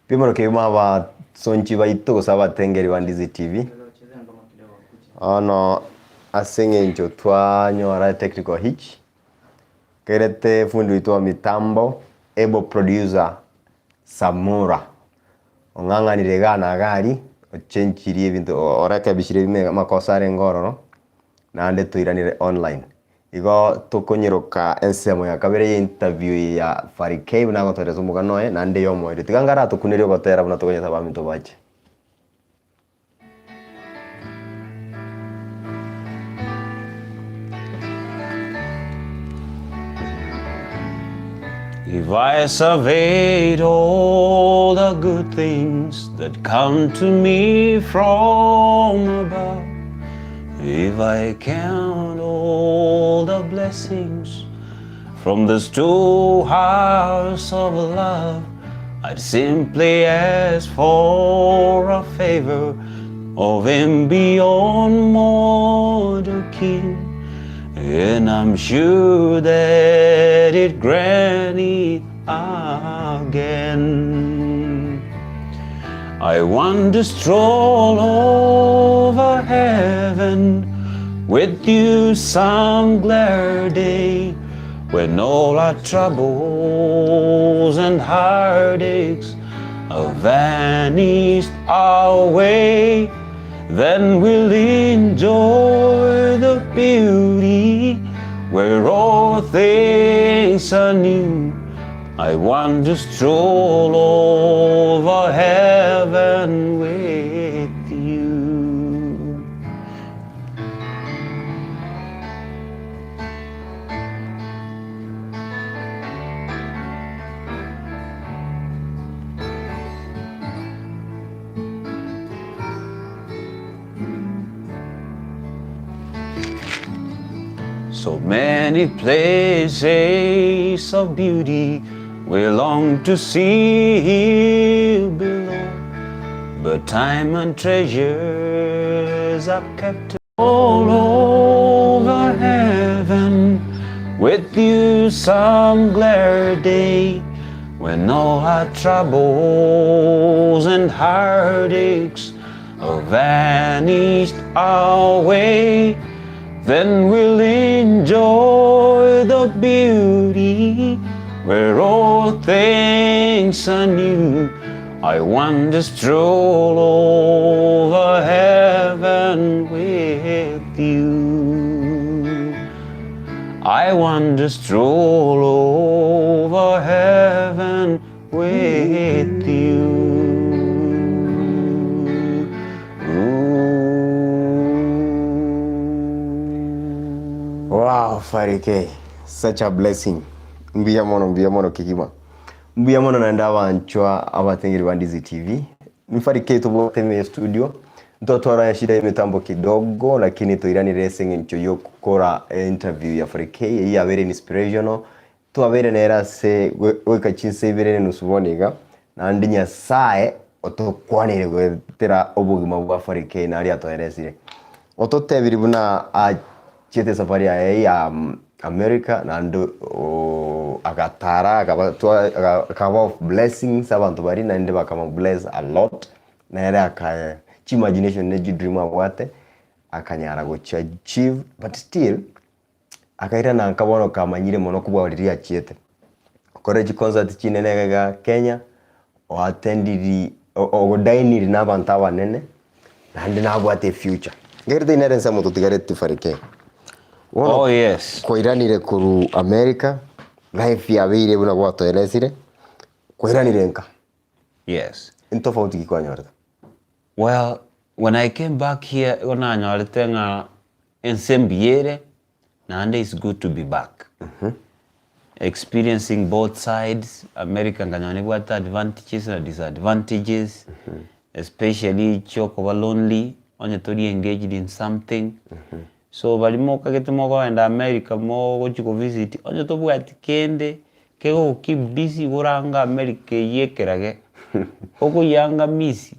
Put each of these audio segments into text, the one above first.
Pimoro kema ba sonchi baito gusaba tengeri wa NDIZI TV. Ono asenge ncho twanyora technical hitch. Kerete fundi witwa mitambo able producer Samora. Onganganire gana gari ochenchirie bintu oraka bishire bime makosare ngororo nande tuiranire online. Igo tukonyiruka ensemo ya kabere interview ya Pharry na gotore zumugano nande yomo iri tigangara tukunire gotera buna tukonyeta ba minto bache. If I surveyed all the good things that come to me from above, if I count all the blessings from the storehouse of love, I'd simply ask for a favor of Him beyond mortal king. And I'm sure that it grant it again. I want to stroll over heaven with you some glare day, when all our troubles and heartaches are vanished away. Then we'll enjoy the beauty where all things are new. I want to stroll over heaven with you. So many places of beauty we long to see below, but time and treasures are kept all over heaven. With you some glare day, when all our troubles and heartaches are vanished away. Then we'll enjoy the beauty where all things are new. I want to stroll over heaven with you. I want to stroll over heaven with you. Wow, Pharry, such a blessing. Mbiya mono kikima. Mbiya mono nandawa anchwa abatengeri wa NDIZI TV. Ni Pharry tubote me studio. Ntotora ya shida mitambo kidogo, lakini toirani racing ncho yo kukora interview ya Pharry ya very inspirational. Tuwa very nera se weka chinse very nusuboniga. Na andinya sae otokwanire gwetera obugima bwa Pharry na ali atoeresire. Otote biribuna chete safari ya America na ndo agatara akaba of blessings abantu bari na ndeba kama bless a lot na era aka imagination neji dream wate akanyara go achieve, but still akaira na akabono kamanyire mono kubwa riria chete college concert chinene ga Kenya o attendiri o dainiri na abantu abanene na ndi na bwate future ngerde inerensa mutu tigareti Pharry. Oh yes. Koiranire kuru America, life ya vile buna kwa toelesire. Koiranire nka. Yes. Intofauti kikwa nyorta. Well, when I came back here, ona nyorte nga ensembiere, and it's good to be back. Experiencing both sides, America nganyone what advantages and disadvantages, especially choko lonely, onye tori engaged in something. So balimo kagetimo go and America mo go chiko visit onye to bwati kende kego keep busy goranga America yekerage oko yanga misi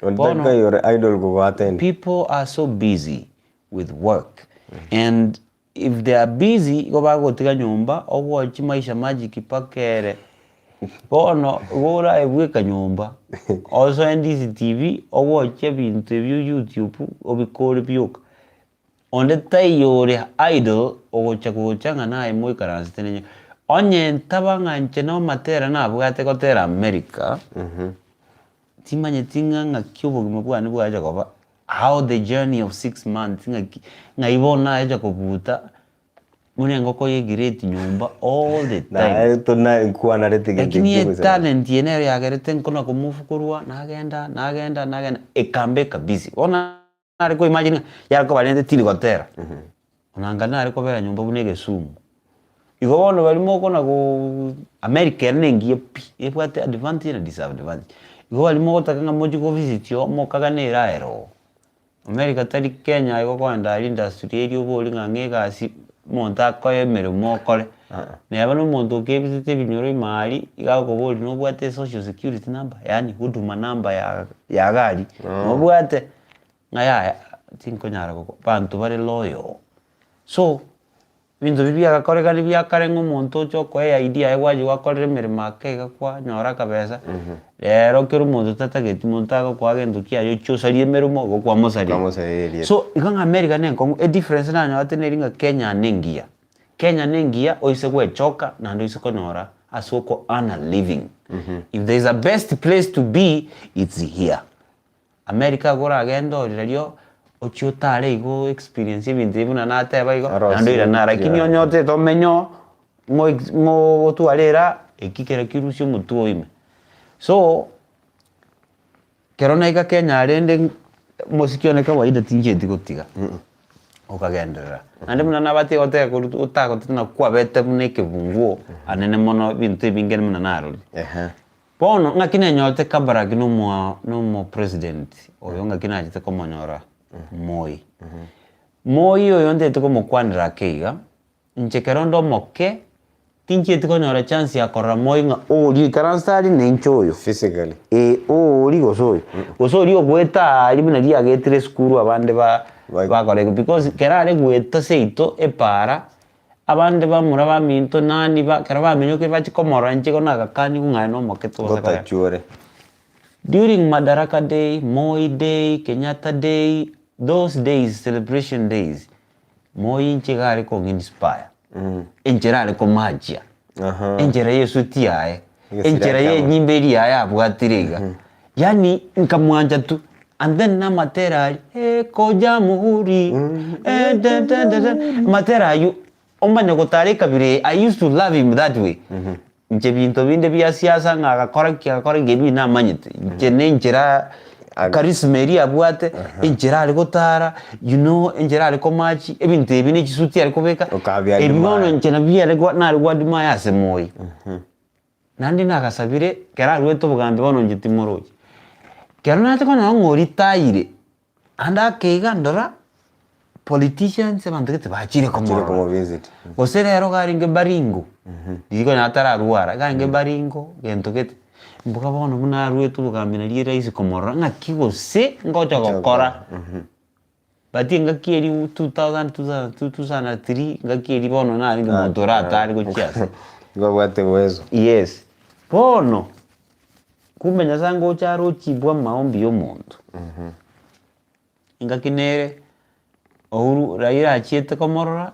ondaka your idol go attend. People are so busy with work and if they are busy go bago tiga nyumba ogo chimaisha magic pakere bono gora ebweka nyumba also NDIZI TV owoche bintu ebyo YouTube obikore byuka onde tayore idol ogocha gochanga naye moi karansi nenye onye ntabanga nche no matera na bwate gotera America timanye tinga kyobo gimubwana bwaje goba how the journey of 6 months ngaibona aja kubuta munengo ko yegireti nyumba all the time na tona nkuwa na rete lakini talent yenere yagerete nkona kumufukurwa nagenda ekambeka busy ona ariko imagine yarako balende tili gotera onangana ariko bera nyumba bunege sumu igo bono balimo kona go America nengie ebwate advantage na disadvantage igo balimo gotakanga moji go visit yo mokaganera ero America tali Kenya igo kwanda industry eri oboli ngangega si monta ko emere mokole ne abano muntu kebisite binyoro imali igako boli no bwate social security number yani huduma number ya gari no bwate ngaya tinko nyara ko bantu bari loyo so bintu bibia gakore kali bia karengo muntu choko ya idea egwaje wakore mere makega kwa nyora kabeza rero kero muntu tatageti muntu ako kwa gendo kia yo chosarie merumo go kwa mosari so ikanga America nenko a difference na nyote neringa Kenya nengia oise kwe choka na ndo ise konora asoko ana living if there is a best place to be it's here America gora agendo rero ochiotare igo experience ibintu ibuna nateba igo ando ira na lakini onyote to menyo mo tualera ekikera kirusio mutu oime so kerona iga Kenya rende mosikio kawaida tinje tigotiga okagendera ande muna nabate ote utako tuna kwa bete muneke bunguo anene mono bintu bingene muna naruri bono ngakine nyote kabara gino mo president oyo ngakina ajite komonyora moi oyo ndete komokwanira keiga nchekerondo moke tinje tikonyora chance ya korra moi nga oli karansari nenchoyo physically oli gosoyo ogweta ali muna dia getire skuru abande ba kolego because kerare gweta seito epara abande bamura baminto nani kera bamenyoke bachikomora nchiko nakakani kung'ano moketo gotachore during Madaraka Day, Moi Day, Kenyatta Day, those days, celebration days, Moi inchigare kong inspire. Inchirare ko magia. Inchira Yesu tiae. Inchira ye nyimberi ya abwatiriga. Yani nkamwanja tu and then na matera koja muhuri matera you ombanya gotare kabire. I used to love him that way. Nche binto binde bya siasa ngakora gebi na manyite nche nchira karismeri abwate nchira ari gotara nchira ari komachi ebintu ebine kisuti ari kobeka ebibono nche na bya na ari gwadima yase moi nandi nakasabire kera rweto bugambe bono njiti moroji kera nate kona ngori taire anda keiga ndora politicians bandete bachire como visit osere ero garinge baringo digo natara ruara garinge baringo gento kete mbuka bono muna rwetu bugambina liera isi komora ngakigo se ngoja gokora bati ngakieri 2003 ngakieri bono na ringe motorata ari gochiase gwate wezo yes bono kumenya sango charo chibwa maombi y'omuntu ingakinere Ohuru Raila achiete komorora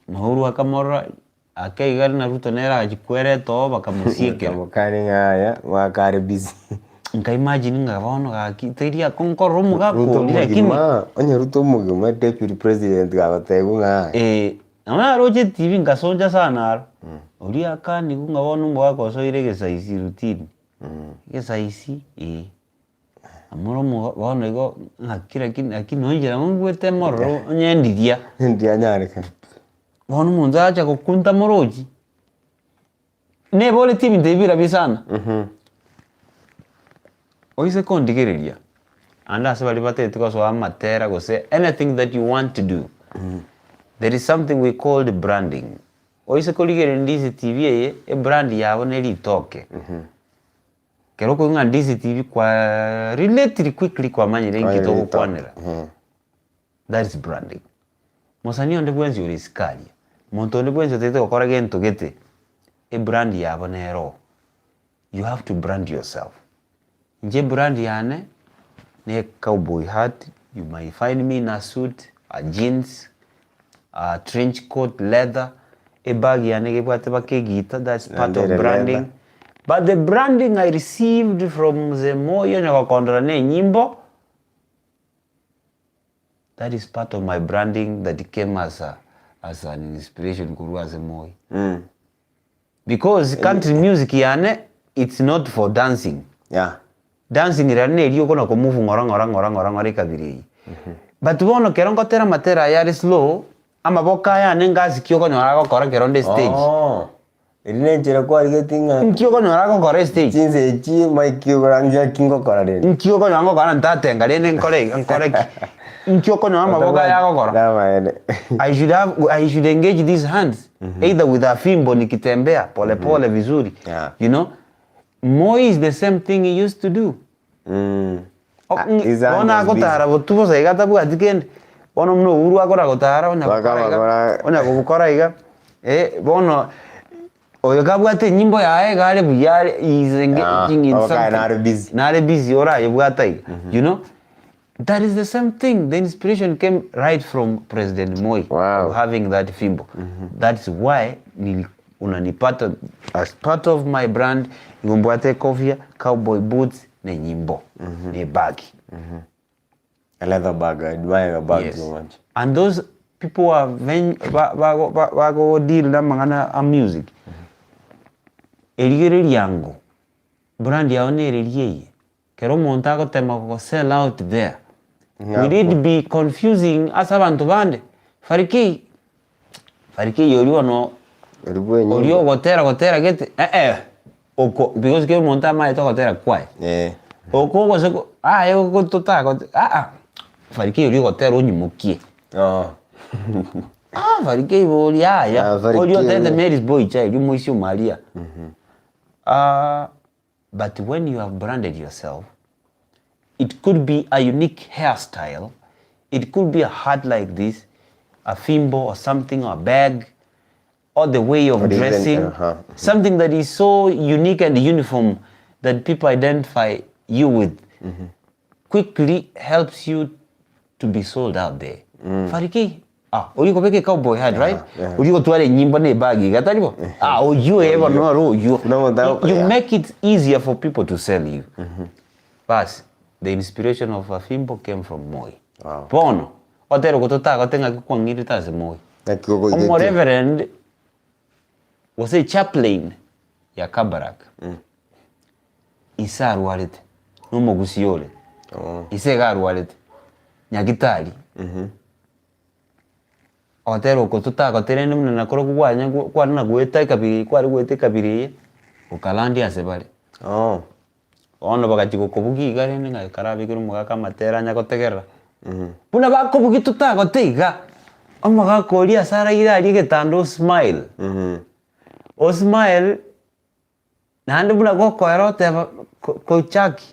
Uhuru akamorora akaigali na Ruto nera ajikwere to bakamusiekera mukani ngaya wakare busy nka imagine ngavono gakiteria konkoro mugako lakini onye Ruto muguma deputy president gabatego nga na roje TV ngasonja sana uri akani ngavono mwako so irege saisi routine saisi amoro mo bono ego ngakira kinonjera ngwete moro onyendiria ndia nyareka bono munza acha kokunta moroji ne bole tibi ndebira bisana oise kondigereria anda se bali batete ko so amatera go say anything that you want to do there is something we call the branding oise koligere NDIZI TV e brand yabo ne litoke kero ko nga NDIZI TV kwa related quickly kwa manyire ngito kwanera that is branding mosani onde bwenzi uriskalia monto onde bwenzi tete kokora gento gete e brand yabo nero you have to brand yourself. Nje brand yane ne cowboy hat. You might find me in a suit, a jeans, a trench coat, leather. A bag yane gebwate ke guitar. That's part of branding. Leather. But the branding I received from the moyo nyakondra ne nyimbo, that is part of my branding that came as an inspiration kuru as a moyo. Because country music yane, it's not for dancing. Yeah. Dancing irane iliyo kona kumufu ngora kabiri. But wono kerongo tera matera yari slow, ama boka yane ngazi kiyoko nyora kora keronde stage. Oh. Irine njira kwa rigetinga. Nkiyoko nyora kora stage. Chinze chi maikyo rangya kingo kora de. Nkiyoko nyora kora ntate ngale nkore. Nkiyoko nyora maboka yako kora. I should engage these hands. Either with a fimbo nikitembea pole pole vizuri. Yeah. You know? Moi is the same thing he used to do. Ona akotara botubo saigata bu atikende. Ona mno uru akora akotara ona kukora iga. Bono oyakabwate nyimbo yae gale buyare is engaging in something. Nare busy ora yebwata iga. You know? That is the same thing. The inspiration came right from President Moi. Wow. Having that fimbo. That's why unanipata as part of my brand. Ngumbwate kofia, cowboy boots, ne nyimbo, ne bag. A leather bag. I admire a bag so much. And those people are wago deal na mangana a music. Erigere yango. Brand ya one erigeye. Kero montago tema ko sell out there. We need be confusing as abantu bande. Pharry yoriwa no. Oriyo gotera get Oko, because ke monta mai to kotera kwai. Oko ko se yo ko tota ko Pharry yori kotera onyimukie. Pharry boli ya. Ori otete Mary's boy child, you moisio Maria. But when you have branded yourself, it could be a unique hairstyle. It could be a hat like this, a fimbo or something, or a bag. Or the way of dressing, something that is so unique and uniform that people identify you with, quickly helps you to be sold out there. Pharry, uri ko peke cowboy hat, right? Uri ko tuale nyimbo ne bagi, gatalibo. You ever know you make it easier for people to sell you. But the inspiration of a fimbo came from Moi. Bono, otero ko tota ko tenga ko ngiri ta se Moi. Omo reverend was a chaplain ya Kabarak. Isa arwarete. Numo Gusii ole. Isa arwarete. Nyagetiara. Otero ko tutaka terene mna nakoro kwanya kwa na gweta kabiri kwa gwete kabiri. Ukalandi asebale. Ono bakachiko kobugi gare nga karabe kuru mugaka matera nya kotegera. Puna bakobugi tutaka teiga. Omaga koria sara ira getando smile. O smile nande buna go koerote ko chaki.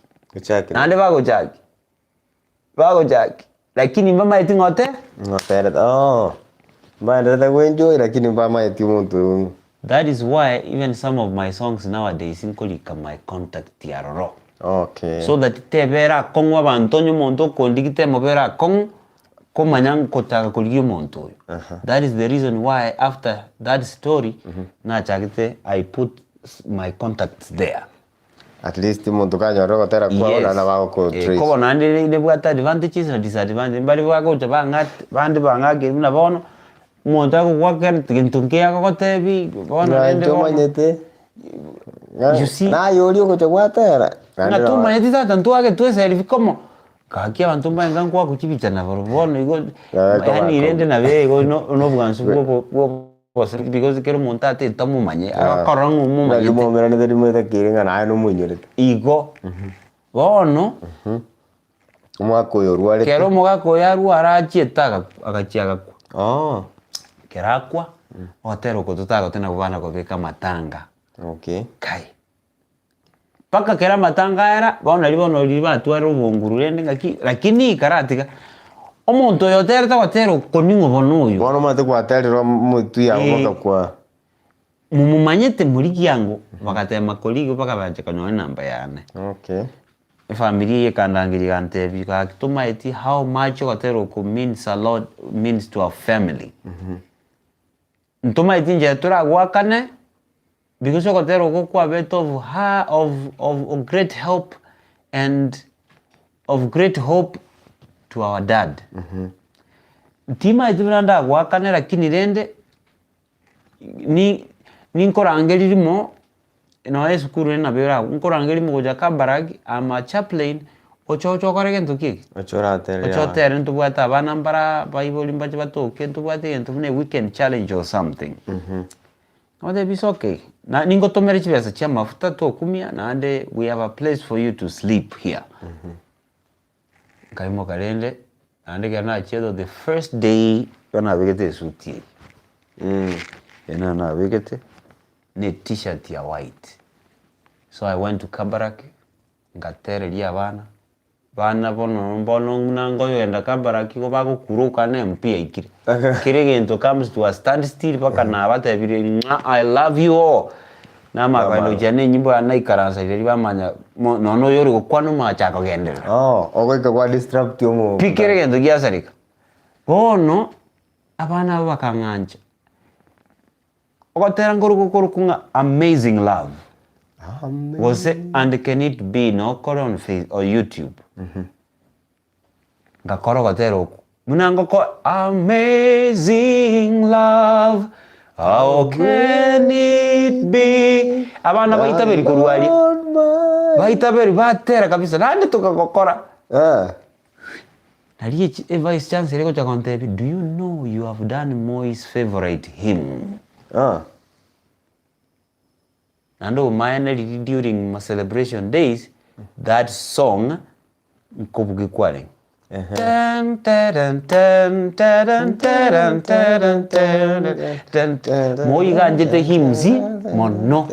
Nande bago chaki. Lakini mama eti ngote? Mama enjoy lakini mama eti muntu. That is why even some of my songs nowadays inkolika my contact tiaroro. Okay. So that tebera kongwa bantonyo monto kondigite mobera kong komanyang kotaka koligi monto. That is the reason why after that story na chakite I put my contacts there. At least monto kanyo kotera kwa na bago ko trace. Ko nande ne bwata advantages na disadvantages bali bago tabanga bande banga ge na bono monta ko wakan tintunkia ko tebi bono nende manyete. You see? Na yori ko chawatera. Na tu manyete tanto age tu selfie como kaki abantu mbanga kwa kuchibicha na bono igo yani irende na be igo no bwansu ko because kero montate tamu manye akarangu mu manye mo mera ne dimo ta kirenga na no munyere igo bono mwako yorwale kero mogako yaru arachieta akachiaga kerakwa otero ko tutaga tena kubana ko beka matanga. Okay. Kai paka kera matanga era bono liba twaro bongururende ngaki lakini karatika omuntu yotera tawatero koningo bonuyo bono mate kwaterero mutu ya ngoka kwa mumumanyete muri yangu bakatema koligi paka baje kanyoe namba yane. Okay. Family ye kandangiri kantebi kakituma eti how much otero ko means a lot, means to a family. Ntuma eti nje turagwakane because otero ko kwa bit of great help and of great hope to our dad. Ntima eti branda gwakane lakini rende ni nkorangeririmo no esukuru na bera nkorangeririmo goja kabaragi ama chaplain ochocho korege ntuki ochotere ntubwata abana mbara bible mbaje batoke ntubwate ntubune weekend challenge or something. Ode bis okay na ningo tomere chibesa cha mafuta to kumia na ande we have a place for you to sleep here. Kaimo karende ande kana chedo the first day kana wegete suti. Na wegete ni t-shirt ya white. So I went to Kabarak, ngatere dia bana bono mnango yenda Kabarak ko bago kuruka ne mpia ikire. Kirege comes to a standstill paka na bata bire I love you all. Na makalo jane nyimbo anaikaransa iri bamanya no yori ko kwanu macha ko gendera. Ogweka kwa disrupt yomo. Pikirege ndo giasarika. Bono abana bakanganja. Okotera ngoro kunga amazing love. Was it, and can it be no koro on Facebook or YouTube? Gakoro kotero munango ko amazing love. How can it be? Abana baitaberi kuruari. Baitaberi batera kabisa. Nande tukakokora. Naliye vice chancellor ko chakontebi. Do you know you have done Moi's favorite hymn? And during my celebration days, that song Kobugikware. Moi ganjete hymns mono.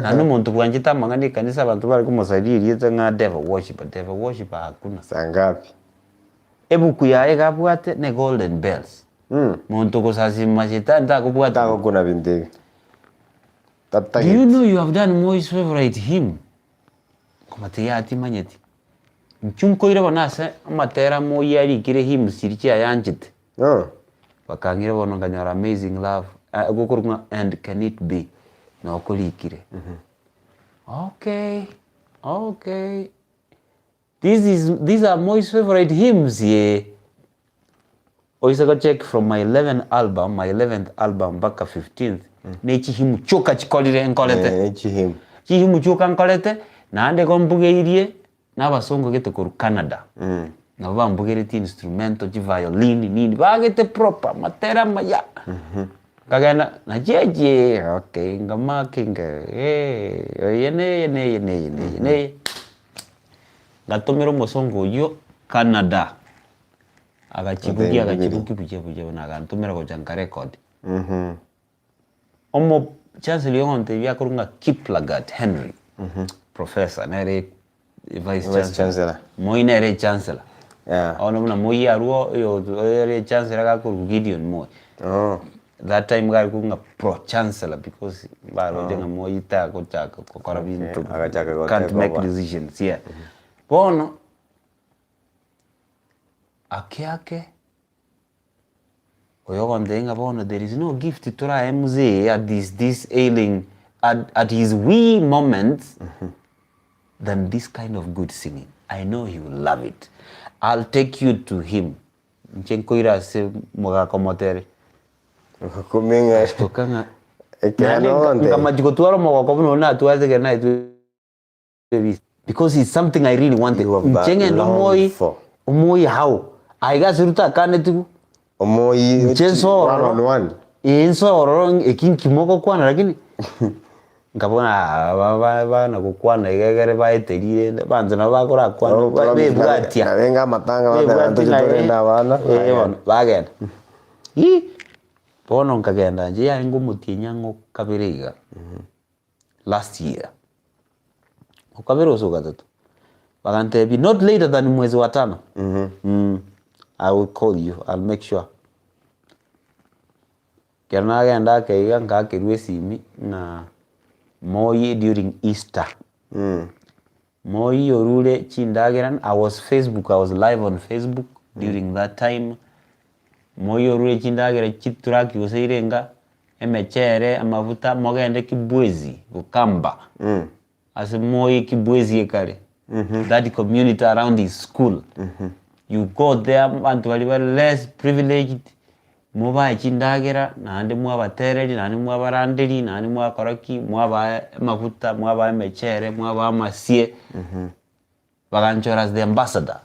Nanu muntu bwanjita mangani kanisa abantu bari kumusaidia nga devil worship hakuna. Sangapi. Ebuku yae gabwate ne golden bells. Muntu kusasi mashita ndakubwata ko kuna bindege. Do you know you have done Moi's favorite hymn? Komatia ati manyeti. Mchunko ire bonase amatera Moi yari kire hymn sirichi ayanjite. Bakangira bono nganyara amazing love. Gokurunga and can it be? No kolikire. Okay. These are Moi's favorite hymns ye. Oisaka check from my 11th album baka 15th. Nechi himu choka chikolire nkolete. Himu choka nkolete na ande kombugeirie na basongo gete koru Canada. Na bambugiriti instrumento ji violin nini bagete proper matera maya. Kagana na jeje okay ngama kinga yene gatomero mosongo yo Canada. Agachibuki buje na gantumira ko janka record. Omo chancellor yonte bya kurunga Kiplagat Henry. Professor nere vice chancellor. Moi nere chancellor. Ono muna moi aruo yo ere chancellor ga ku Gideon Moi. That time ga kurunga pro chancellor because baro denga moi ta ko chaka ko korabinto. Can't make decisions here. Bono Akiake Oyogondenga bono there is no gift to mzee at this ailing at his wee moments than this kind of good singing. I know he will love it. I'll take you to him. Nchenkoira se moga komotere. Kumenga tokanga ekano kama jikotuaro moga komuno na tuaze kana itu because it's something I really wanted. Nchenge no moi how I got suruta kanetu Moi chenso one. Inso orong ekinki moko kwana lakini ngabona na kukwana igegere baeterire banze na bakora kwana bebwatia venga matanga bantu tutorenda bana bagenda bono nkagenda nje ya ngumutie nyango kabiriga last year ukabiro so gatatu bagante be not later than mwezi wa 5. I will call you. I'll make sure. kerna agenda keiga ngakirwe simi na Moi during Easter. Moi orule chindageran. I was live on Facebook during that time. Moi orule chindagera chituraki useirenga emechere amavuta mogende kibwezi ukamba. As Moi kibwezi ekare. That community around his school. You go there and wali less privileged. Muba chindagera nande mwaba tereri nande mwaba randeri nande mwaba koraki mwaba mafuta mwaba mechere mwaba masie baganchora as the ambassador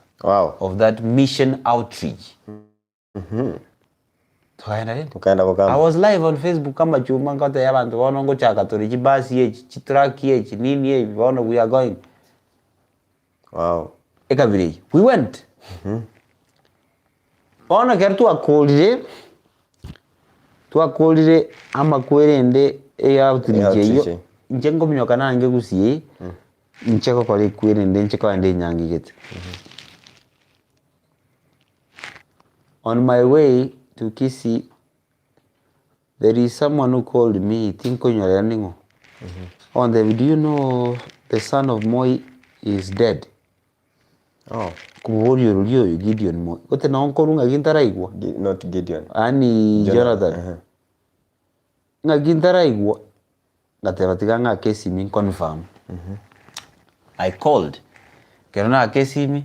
of that mission outreach. I was live on Facebook kama chuma ngote yabantu bonongo chaka tori chibasi echi chitraki echi nini echi bono we are going. Ekabiri we went. Bono kertu akolire twakolire amakwerende outreach eyo njengo minyoka nange Gusii ncheko kole kwerende ncheko ande Nyangi gete. On my way to Kisii, there is someone who called me, Tinko Nyarangi. On the do you know the son of Moi is dead? Kuborio rulio Gideon Moi. Ote na onkorunga gintaraigwa. Not Gideon. Ani Jonathan. Nga gintaraigwa. Ngatebatiga nga kesi mi confirm. I called. Kerona kesi mi.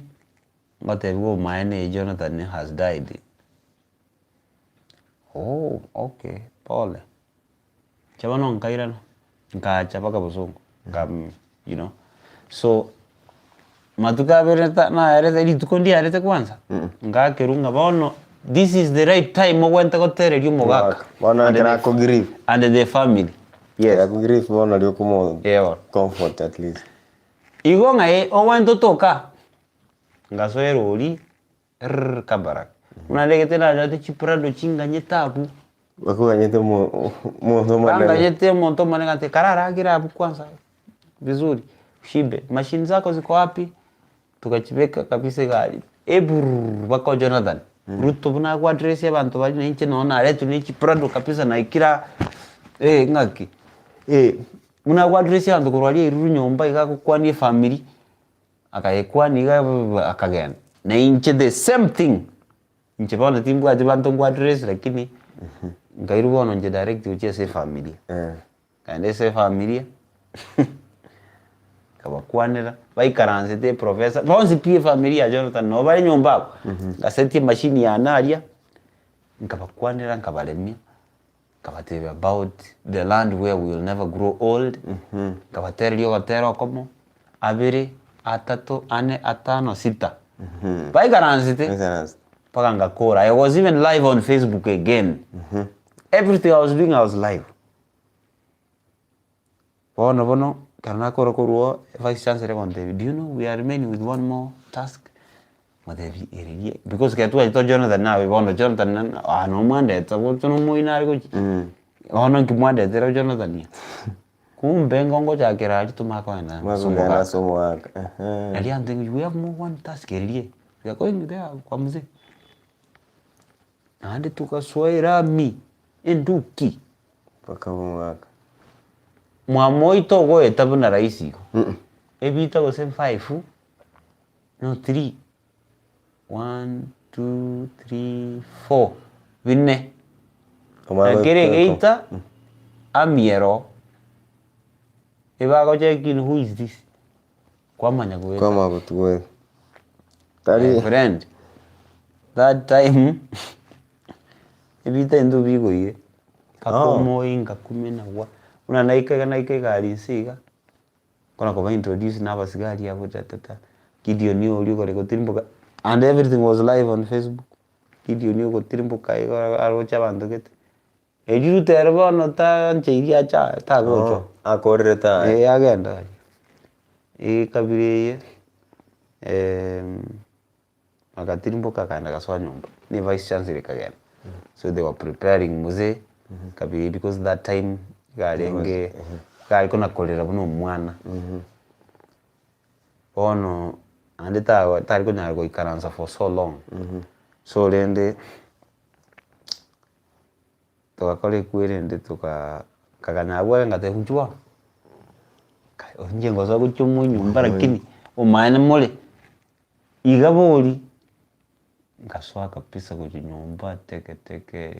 Ngatebigo maene Jonathan has died. Oh, okay. Pole. Chabano nkairano. Nkachapaka bosongo. You know. So matuka bereta na arete litukondi arete kwanza. Ngakerunga bono. This is the right time mogwenta kotere lyo mogaka. Bono kera ko grief and the family. Yes. Ko grief bono lyo kumo. Comfort at least. Igo ngae owento toka. Ngasoero oli kabarak. Unalekete na date chiprado chinga nyetabu. Wako nyete monto mane. Kanga nyete monto mane ngate karara gira kwanza. Vizuri. Shibe. Machine zako ziko wapi? Tukachibeka kabisa gari. Bako Jonathan. Ruto buna kwa address ya bantu bali n'inche nona aretu n'iki prado kabisa na ikira ngaki. Muna kwa address ya bantu kurwali iruru nyomba ikakukwani family. Akayekwani akagenda. Na inche the same thing. Inche bana timbu ajibantu kwa address lakini ngairu bono nje direct uche se family. Kande se family. Kabakwanira baikaranze te professor bonzi pie familia Jonathan no bali nyomba gaseti machine ya naria nkabakwanira nkabalemia kabatebe about the land where we will never grow old kabaterio gatero como abiri atatu ane atano sita baikaranze te paka ngakora. I was even live on Facebook again. Everything I was doing I was live. Bono karena koro vice chancellor konte. Do you know we are remaining with one more task? Madevi eri because ketu aito Jonathan na bono Jonathan na no mande tabo tono moinari ko. Ono kimwande tero Jonathan ni. Kumbe ngongo jakera tumaka na. Mazungana somo waka. Ali anding we have more one task eri. We are going there kwa mzee. Ande tukaswaira mi enduki paka mwaka. Mwamoito go etabu na raisi ko. Ebita go sem 5 no 3 1 2 3 4 vinne. Akere geita amiero. Eba go checking who is this? Kwa manya go. Kwa mago tuwe. Tari friend. That time ebita endo bigo ye. Kakomo inga kumena wa. Una naika gari siga. Kona ko introduce na basigari ya tata. Gideon ni oli ko tirimboka and everything was live on Facebook. Gideon ni ko tirimboka aro chabantu gete. Ejiru terbo no ta nchiri acha ta gocho. Akorreta. Agenda. Kabire akatirimboka kana kaswa nyumba. Ni vice chancellor kagenda. So they were preparing muze kabire because that time garenge kari kuna kolera buno mwana ono ande tari kuna go ikaranza for so long so lende tukakore kwirende kaganyagwa ngate kunchwa onje ngoza guchumu nyumba lakini umaana mole igabori ngaswa kabisa kujinyumba teke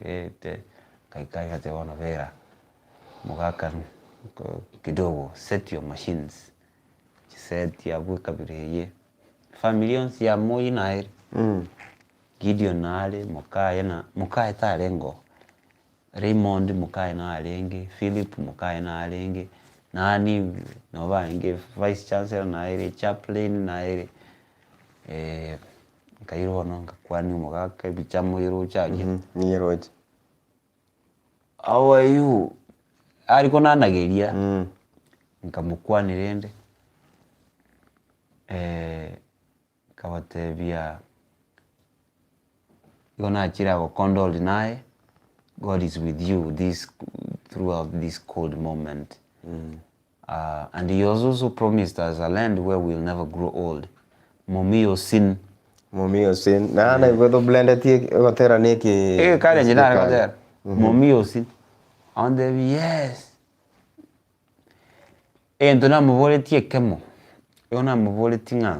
ete kaikai hata wana vera mugaka kidogo set your machines set ya buka bireye familions ya moi na ere Gideon nale mukae ta lengo Raymond mukae na alenge Philip mukae na alenge nani no bange vice chancellor na ere chaplain na ere kairo no kwani mugaka bichamo yiro chaje niroje how are you ariko nanageria nkamukwanirende kabatebia gonna achira go condole nae God is with you throughout this cold moment and he also promised us a land where we'll never grow old momio sin na ibo blended tie gotera neki kale njina gotera momio sin on the yes ntona mubole tie kemo yona mubole tinga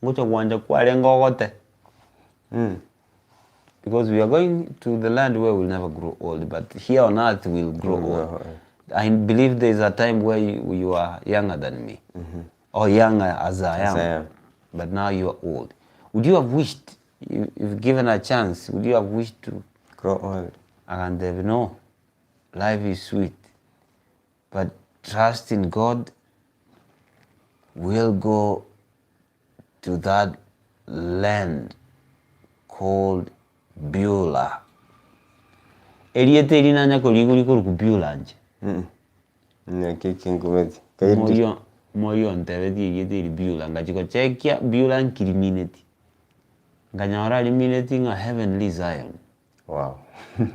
ngocho kwanja kwale ngogote because we are going to the land where we'll never grow old, but here on earth we'll grow old. I believe there is a time where you are younger than me, or younger as I am, but now you are old. Would you have wished, if given a chance, would you have wished to grow old? And no, life is sweet, but trust in God. We'll go to that land called Beulah. Eliete linanya koliguri ku Beulah nje. Kingumeti. Moyo ntebedi eliete li Beulah ngachiko chekia Beulah nkilimineti. Nganyora limineti nga heavenly Zion. Wow.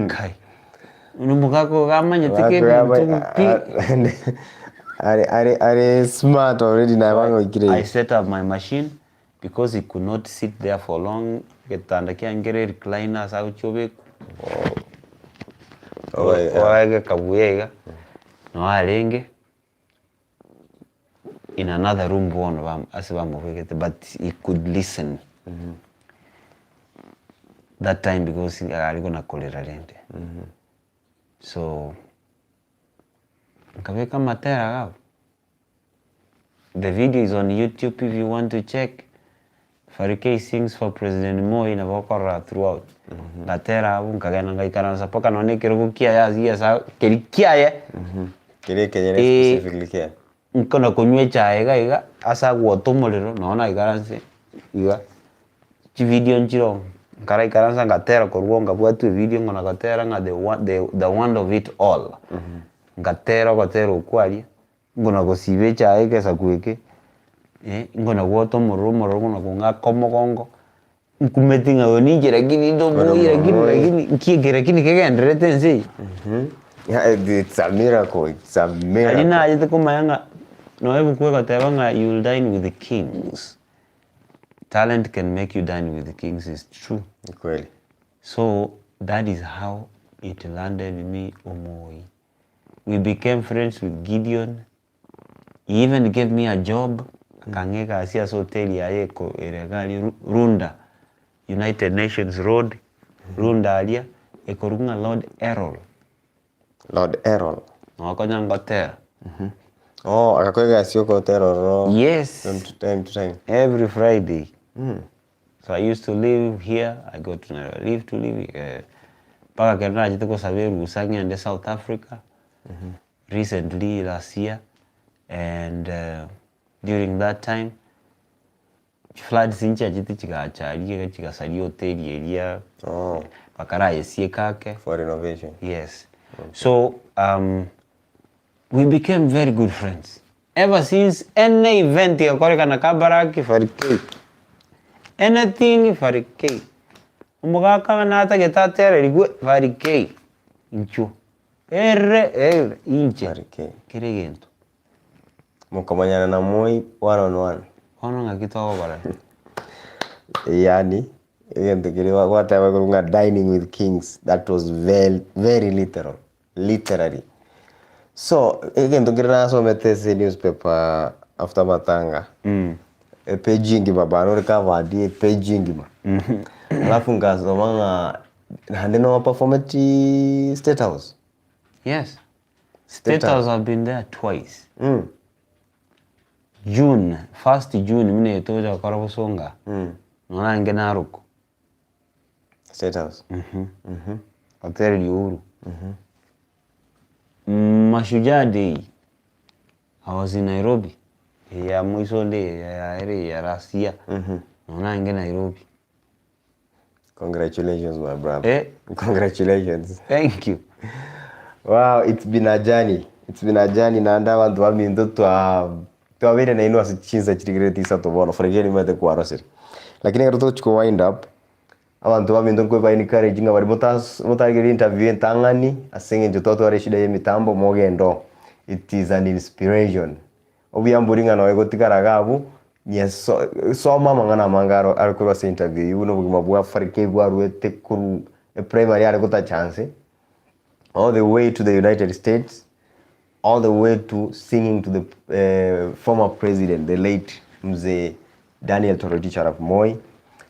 Kai. Unumukako gamanya teke are smart already na wango ikire. I set up my machine because it could not sit there for long. Getanda kiangere recliner sa uchobe. Oage kabuyega. No alenge in another room one but he could listen. That time because I gonna cholera rende. So nkaweka matera gao. The video is on YouTube if you want to check. Pharry sings for President Moi na bokora throughout. Gatera abu nkagena ngaikaransa poka none kirugukia ya sa kirikia ye. Kire kenyere specifically kia. Nkona kunywe chae iga asa gwotomolero nona ikaranse iga. Chi video nchiro nkara ikaransa ngatera korwonga bwatu video ngona gatera nga the one of it all. Ngatera ukwali ngona gosibe chae kesa kuike. Ngona woto moro ngona kunga komogongo nkumetinga onijera gini ndo moira gini nkigera gini kegendrete nzi it's a miracle alina ayete kumayanga no ebu kweka tebanga you'll dine with the kings. Talent can make you dine with the kings is true kweli. So that is how it landed me Omoi. We became friends with Gideon. He even gave me a job. Kangeka asia hoteli ya eko eregali Runda United Nations Road Runda alia eko runga Lord Errol wakonya ngotera akakwega asio kotera ro yes time to time every Friday. So I used to live here. I got to live paka kena jitoko saberu usanya in South Africa recently last year and during that time floods incha jiti chika sali hotel area pakara yesie kake for renovation. Yes. So we became very good friends ever since any event yakoreka na kabaraki Pharry anything Pharry umugaka na hata getatere ligwe Pharry incho inche kiregento mukamanyana na Moi one on one ono ngakitoa bara yani What I was dining with kings. That was very, very literally. So, again, to get an newspaper after Matanga. Page ingi baba, no recover di page ingi ma. Alafu ngasomanga handeno performati State House. Yes. State House have been there twice. June, 1st June, mine toja karabosonga. Nona ngena ruko. State House. Hotel Uhuru. Mashujaa Day. I was in Nairobi. Ya mwisho day ya Russia. Nona ngena Nairobi. Congratulations, my brother. Congratulations. Thank you. Wow, it's been a journey. Na nda wantu wa mindu twawire na inu asichinza chirigireti isa tubona forgeni mete kwa rosiri. Lakini ngaruto chiko wind up abantu wa mindu kwe ba encouraging abari mutagiri interview entangani asenge njoto ari shida ye mitambo mogendo. It is an inspiration. Obiyamburinga nawe gotikaraga abu yes so mama ngana mangaro arikuwa se interview yuno bugima bwa Pharry bwa ruete kuru primary ari gota chance all the way to the United States, all the way to singing to the former president, the late Mzee Daniel Toroitich Arap Moi,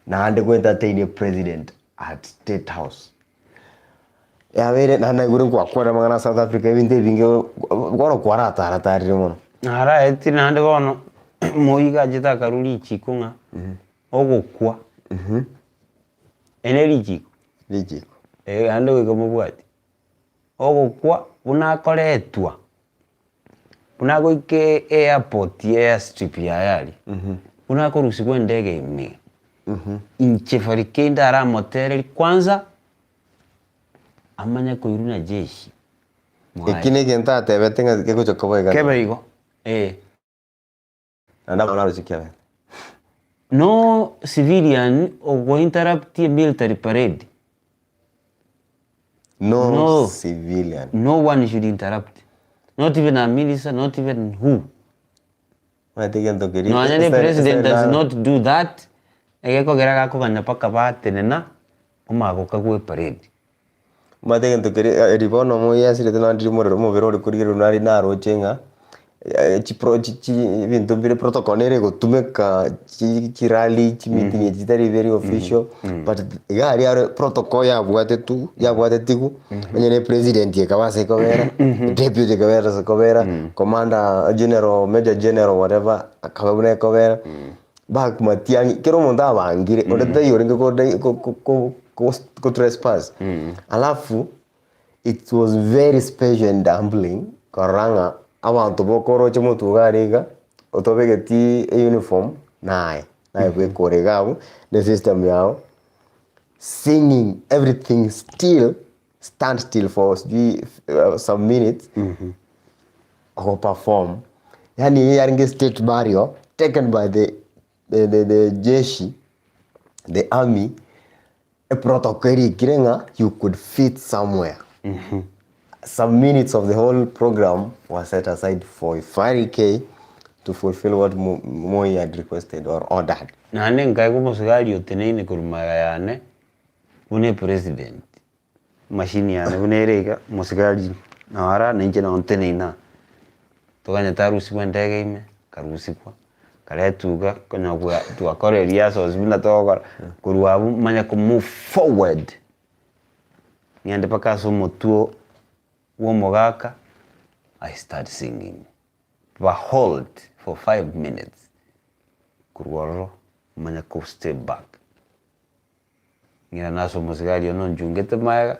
na ande go entertain a president at State House. Ya vere na guru kwa mangana South Africa binde binge goro kwara tari mono. Ara eti na ande gono Moi ga jita karuri chikunga. Ogokwa. Eneri chiko. Lijiko. Ande we komubwati. Ogokwa unakoretwa. Unagoike airport airstrip ya yali. Unakorusigwa ndege imwe. Inche Pharry kenda ara motel kwanza amanya ko iruna jeshi. Ekine genta tebetenga keko chokoboega. Kebeigo. Anda mwana chikiawe. No civilian or interrupt military parade. No civilian. No one should interrupt. Not even a minister, not even who. No, the president does not do that. Egeko geraga kuganya paka batenena umagoka gwe parade. Mategen to keri ribono mo yasire tena ndiri mo verori kurigiro nari naro chenga. Bintu bire protocol ere gotumeka rally meeting chitari very official but gari are protocol ya bwate tiku nyene president yakawase kobera deputy kobera kobera commander general major general whatever akabune kobera back matiangi kero monda bangire odeta yoringe ko trespass alafu it was very special and humbling karanga abantu bokoro chimo tugariga otobegeti uniform nae bwe koregabu the system yao singing everything stand still for some minutes or perform yani yaringe state barrier taken by the jeshi, the army, a protocol kirenga you could fit somewhere. Some minutes of the whole program was set aside for Pharry to fulfill what Moi had requested or ordered. Nane ngai ko musigari otenene kurumaga yane une president machine yane unerega musigari nawara ninje na ontenena tokanya tarusi kwendege ime karusi kwa kaletuga konya kwa tuakore riaso zibina tokora kuruabu manya ko move forward niende paka so motuo Womogaka, I start singing. But hold for 5 minutes. Kurwaro, manya ko step back. Ngira naso musigari ono njungete maya.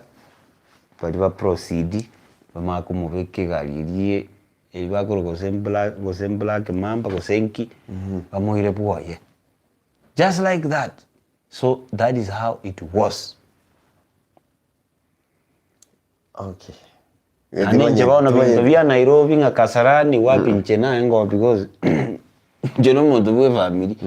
Paliba proceed. Bama ko mubeke galirie. Eliba ko gosembla ke mamba gosenki. Bamuire buoye. Just like that. So that is how it was. Okay. Ane na bintu bya Nairobi nga Kasarani wapi nchena ngo because jono muntu bwe family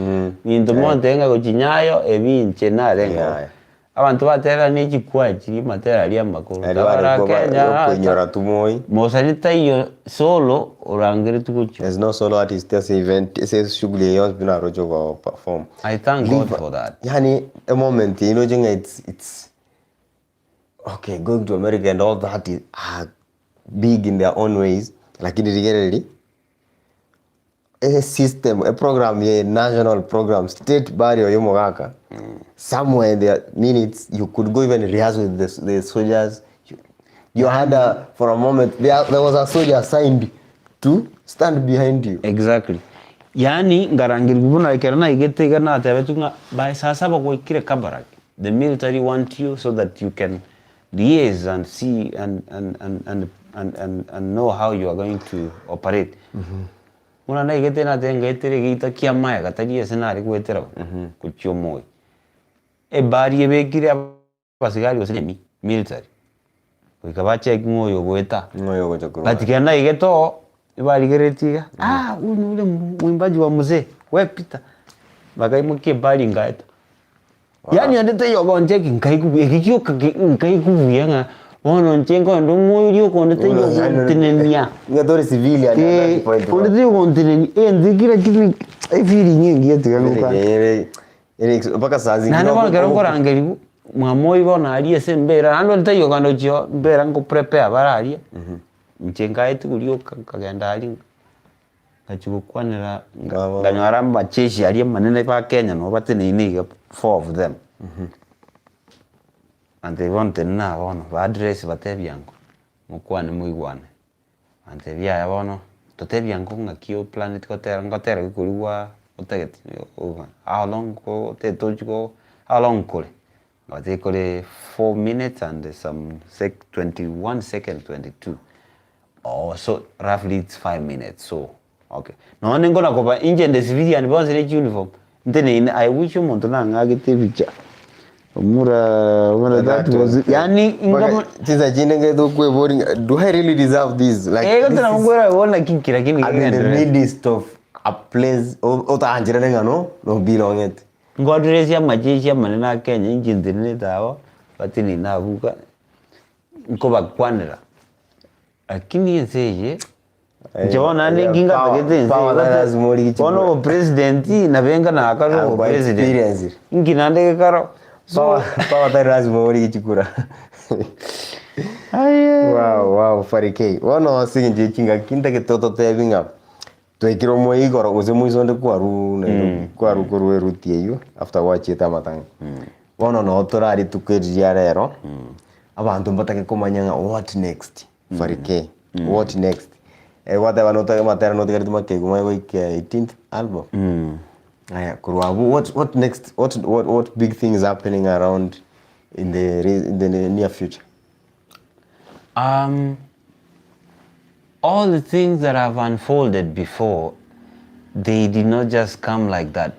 bintu monte nga ko Chinyayo ebi nchena rengo abantu batera n'ekikwa kiri matera ali amakuru tabara Kenya kunyora tumoi mosanita iyo solo orangere tukucho. There's no solo artist, there's event, there's shughuli yote bina rojo kwa perform. I thank God for that. Yani a moment, you know, it's okay, going to America and all that is big in their own ways. Lakini really a system, a program, a national program, state barrier yomogaka. Somewhere in the minutes you could go even rehearse with the soldiers. You had for a moment there was a soldier assigned to stand behind you. Exactly. Yani ngarangiri kubuna ikerana igetega na tabetunga by sasa bakwikire kabarak. The military want you so that you can liaise and see and know how you are going to operate. Una na igete na tenga etere gita kia maya katari senari kwetera kuchio moyo. E bari ebekire abasigari osemi military. Wikabache ngoyo gweta. Ngoyo gocha kuru. Batikana igeto ibari geretiga. Ule mwimbaji wa mzee we Peter. Bakaimukie bari ngaeta. Yani andete yoga onjeki nkai kubuya nga wono nchengo ndo moyo ndete yoga tinenia. Ngadori civilian na point. Ndete yoga tinenia ndikira kiti ifiri nyingi yetiganuka. Mpaka saa zingine nane bana ngero ngorangeri mwamoyi bona ali ese mbera ando ndete yoga ndocho mbera ngo prepare barali. Nchenga eti kulioka kagenda ali kachukwanira nganyara macheshi ali manene pa Kenya no batinini 4 of them. And they wanted na bono ba address batebyango mukwane muigwane ante bya bono totebyango ngakio planet ngotera kuliwa otegeti how long go te tojo how long kole ngate kole 4 minutes and some 21 seconds 22 so roughly it's 5 minutes so okay no ngona koba inje the civilian bonse le uniform ntene I wish you montona ngagite bicha Mura that was yani ingama tiza jinenge do kwe boring. Do I really deserve this? Like tena ngora wona kinki lakini in the midst of a place ota anjira nenga no belong it. Ngodres ya majeshi ya manena Kenya injindine tawo batini nabuka nkoba kwanira lakini yenseje Jona ninginga bagete ono president na benga na akaro president nginande karo Power that has more chikura. Wow, Pharry K. Wono singi chinga kinta ke toto tevinga. Twekiro moi goro uze muizonde kwaru ne kwaru koru erutie yo after watch Getamutamu. Wono no torari tukeria rero. Abantu mbatake komanyanga what next? Pharry K. What next? Whatever no take matera no take make gumai week 18th album. What next? What big things happening around in the near future? All the things that have unfolded before, they did not just come like that.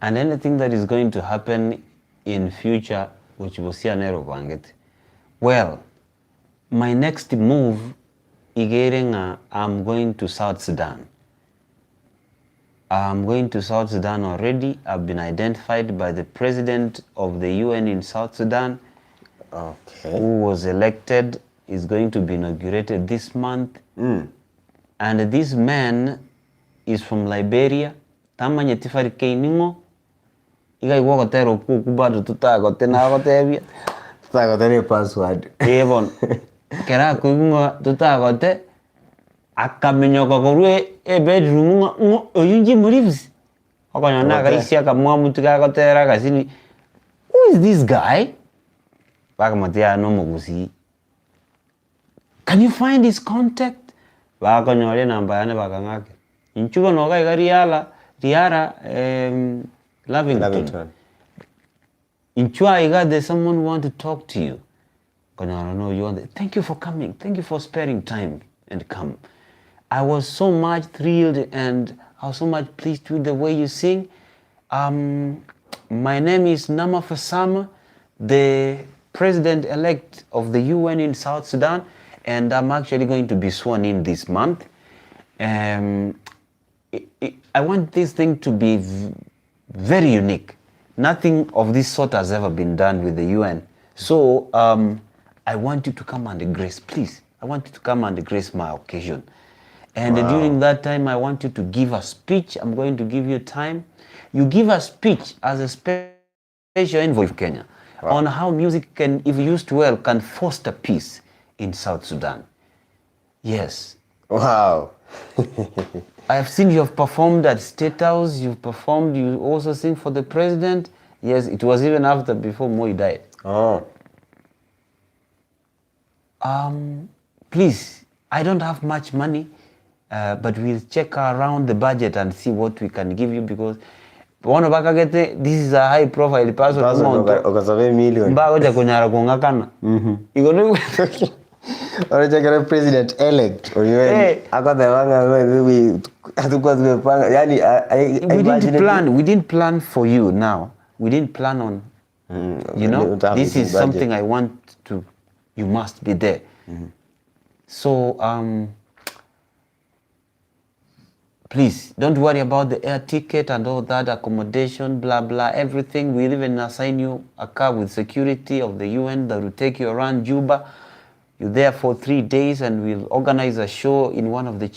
And anything that is going to happen in future, which will see well, my next move, I'm going to South Sudan. I'm going to South Sudan already. I've been identified by the president of the UN in South Sudan, who was elected, is going to be inaugurated this month. And this man is from Liberia. Tamanye Pharry K ningo. Iga iwako tero kubado tutagote na agotebia. Tutagote ni password. Evon. Kera kuingo tutagote. Akamenyoka korwe bedroom oyunji murivis akanyana kaisi akamwa mutu kakotera kasini who is this guy bakamotia no Gusii can you find his contact bakanyole namba yane bakangake inchuko no kai riara Lavington inchua iga there's someone who want to talk to you kanyana no you want thank you for coming, thank you for sparing time and come. I was so much thrilled and I was so much pleased with the way you sing. My name is Nama Fasama, the president-elect of the UN in South Sudan, and I'm actually going to be sworn in this month. I want this thing to be very unique. Nothing of this sort has ever been done with the UN. So I want you to come and grace, please. I want you to come and grace my occasion. And during that time, I want you to give a speech. I'm going to give you time. You give a speech as a special envoy of Kenya on how music can, if used well, can foster peace in South Sudan. Yes. Wow. I have seen you have performed at State House. You've performed. You also sing for the president. Yes, it was even after before Moi died. Oh. Please, I don't have much money, but we'll check around the budget and see what we can give you because this is a high profile person. Okasabe million. Mbagoja kunyara kungakana. Or president elect or you we didn't plan for you now. We didn't plan on this is something I want to, you must be there. So please don't worry about the air ticket and all that, accommodation, blah blah, everything. We'll even assign you a car with security of the UN that will take you around Juba. You're there for 3 days and we'll organize a show in one of the